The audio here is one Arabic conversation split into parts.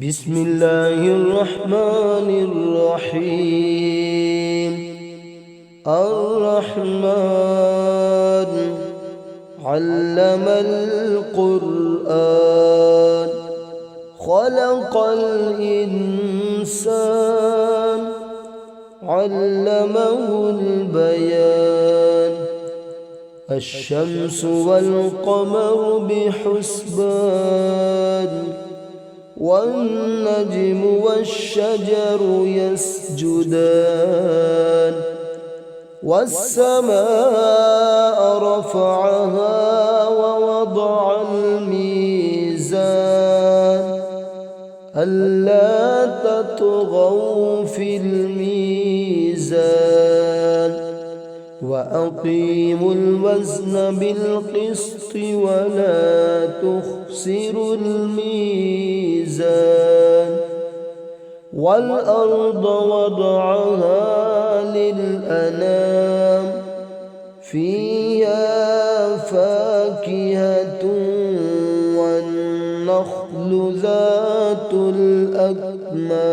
بسم الله الرحمن الرحيم. الرحمن علم القرآن خلق الإنسان علمه البيان. الشمس والقمر بحسبان والنجم والشجر يسجدان. والسماء رفعها ووضع الميزان ألا تطغوا في الميزان وأقيموا الوزن بالقسط ولا تخسروا الميزان. والأرض وضعها للأنام فيها فاكهة والنخل ذات الأكمام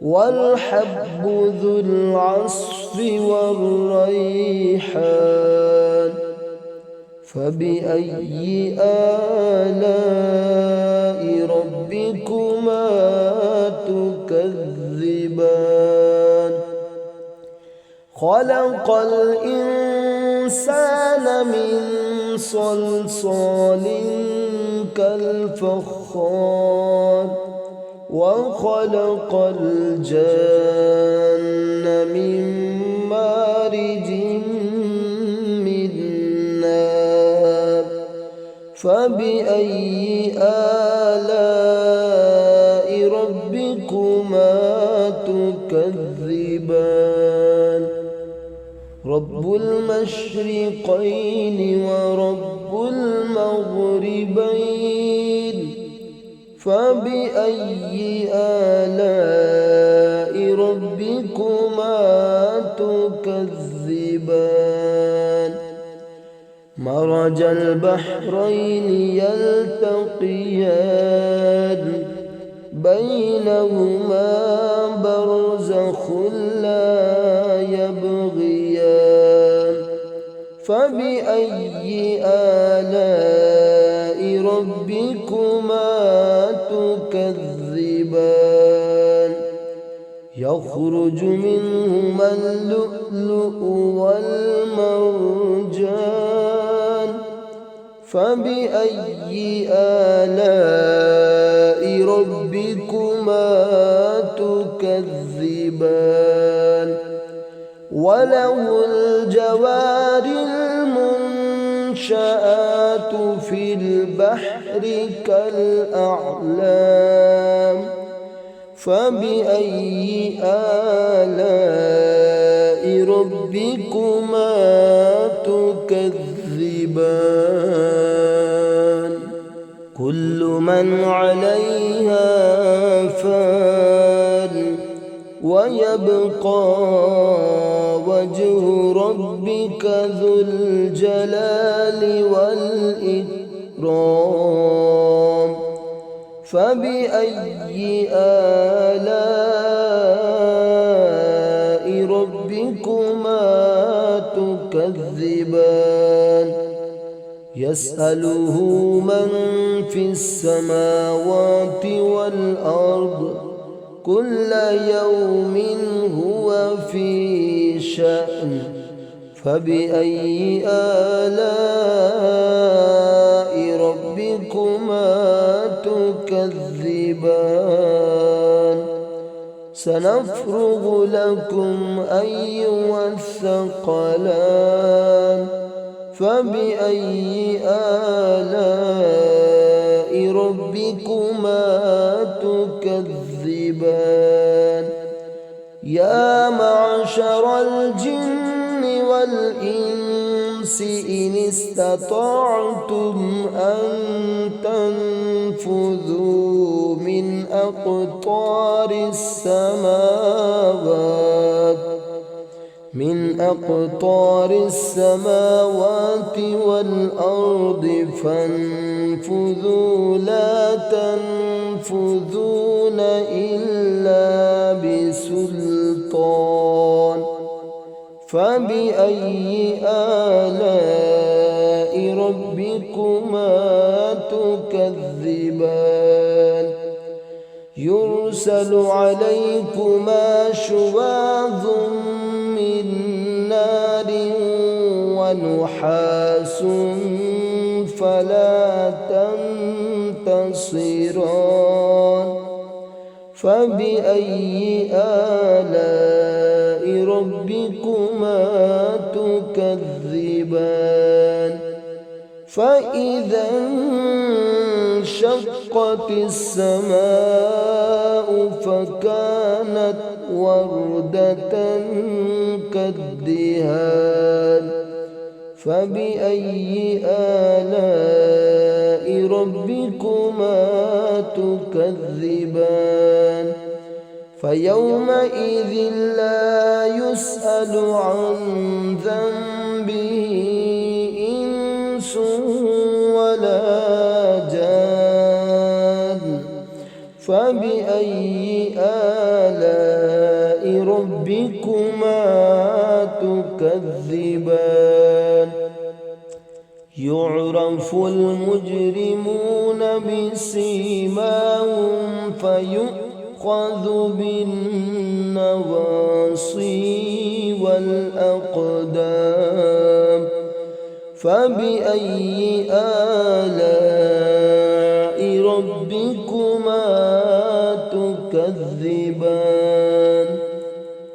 والحب ذو العصف والريحان. فبأي آلاء ربكما تكذبان؟ خلق الإنسان من صلصال كالفخار وخلق الجن من مارج من نار. فبأي آلاء ربكما تكذبان؟ رب المشرقين ورب المغربين. فبأي آلاء ربكما تكذبان؟ مرج البحرين يلتقيان بينهما برزخ لا يبغيان. فبأي آلاء ربكما تكذبان؟ يخرج منهما اللؤلؤ والمرجان. فبأي آلاء ربكما تكذبان؟ وله الجوار المنشآت في البحر كالأعلام. فبأي آلاء ربكما تكذبان؟ كل من عليها فان ويبقى وجه ربك ذو الجلال والإكرام. فبأي آلاء ربكما تكذبان؟ يسأله من في السماوات والأرض كل يوم هو في شأن. فبأي آلاء ربكما تكذبان؟ سنفرغ لكم أيها الثقلان. فبأي آلاء ربكما تكذبان؟ يا معشر الجن والإنس إن استطعتم أن تنفذوا من أقطار السماوات والأرض فانفذوا لا تنفذون ينفذون إلا بسلطان فبأي آلاء ربكما تكذبان يرسل عليكما شواظ من نار ونحاس فلا تنتصران فبأي آلاء ربكما تكذبان فإذا انشقت السماء فكانت وردة كالدهان فبأي آلاء ربكما تكذبان فيومئذ لا يسأل عن ذنبه إنس ولا جان فبأي آلاء ربكما تكذبان يعرف المجرمون بسيماهم فيؤخذ بالنواصي والأقدام فبأي آلاء ربكما تكذبان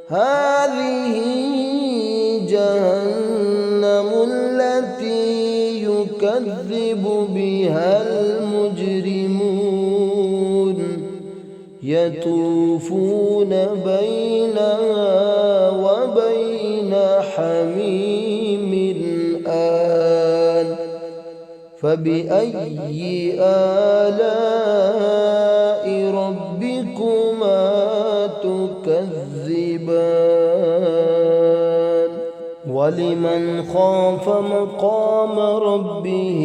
هذه جهنم التي يكذب بها المجرمون يطوفون بينها وبين حميم آن فبأي آلاء ربكما تكذبان ولمن خاف مقام ربه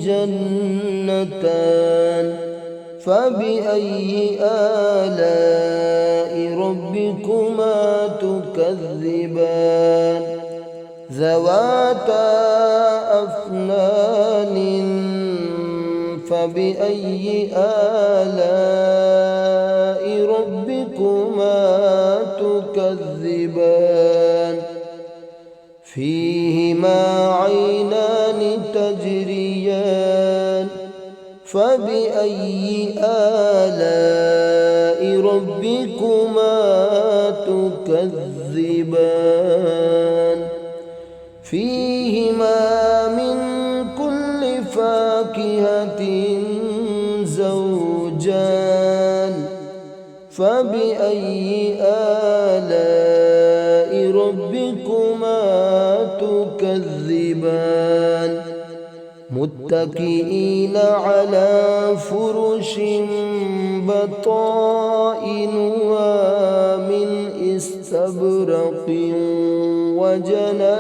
جنتان فبأي آلاء ربكما تكذبان ذواتا أفنان فبأي آلاء ربكما تكذبان فيهما عينان تجريان فبأي آلاء ربكما تكذبان فيهما من كل فاكهة زوجان فبأي آلاء ربكما تكذبان متكئين على فرش بطائنها من استبرق وجنى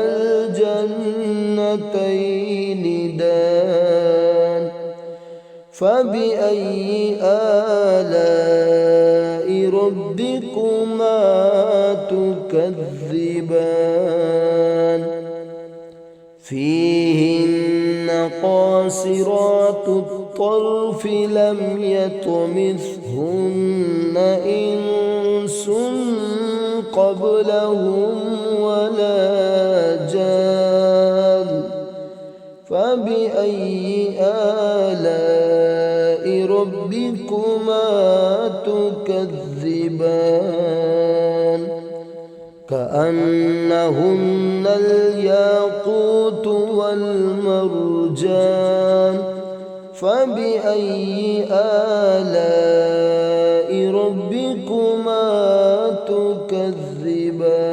الجنتين دان فبأي آلاء ربكما تكذبان فيهن قاصرات الطرف لم يطمثهن إنس قبلهم ولا جان فبأي آلاء ربكما تكذبان كأنهن الياقوت والمرجان فبأي آلاء ربكما تكذبان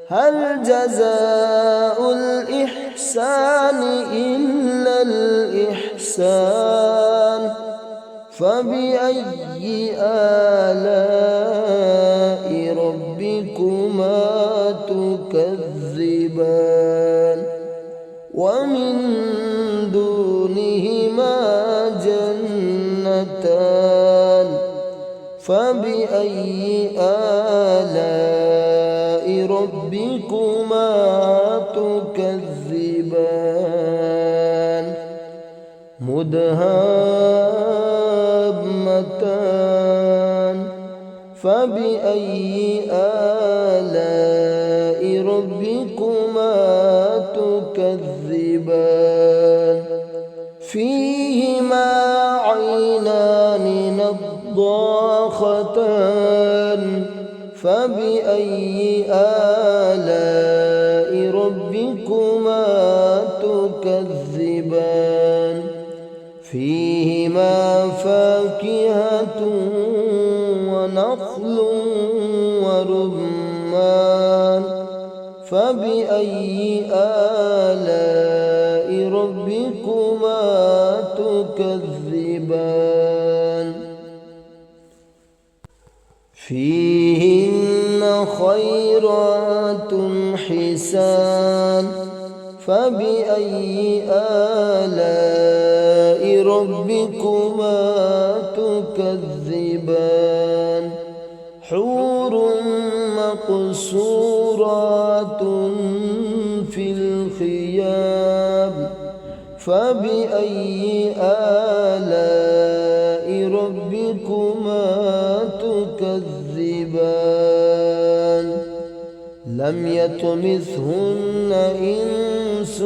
هل جزاء الإحسان إلا الإحسان فبأي آلاء ربكما تكذبان ومن دونهما جنتان جنتان فبأي آلاء ربكما تكذبان مدهامتان فبأي آلاء ربكما تكذبان فيهما عينان نضاختان فبأي آلاء ربكما تكذبان فيهما فاكهة ونخل ورمان فبأي آلاء ربكما تكذبان فيهن خيرات حسان فبأي آلاء ربكما تكذبان حور مقصورات في الخيام فبأي آلاء ربكما تكذبان لم يطمثهن إنس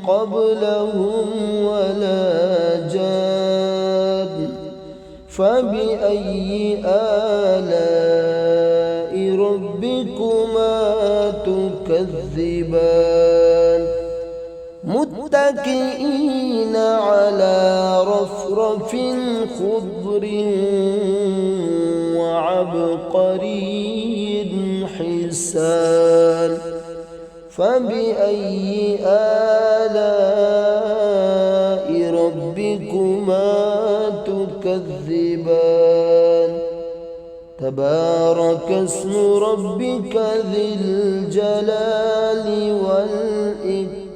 قبلهم ولا جان فبأي آلاء ربكما تكذبان متكئين على رفرف خضر وعبقري حسان فبأي آلاء ربكما تكذبان تبارك اسم ربك ذي الجلال والإكرام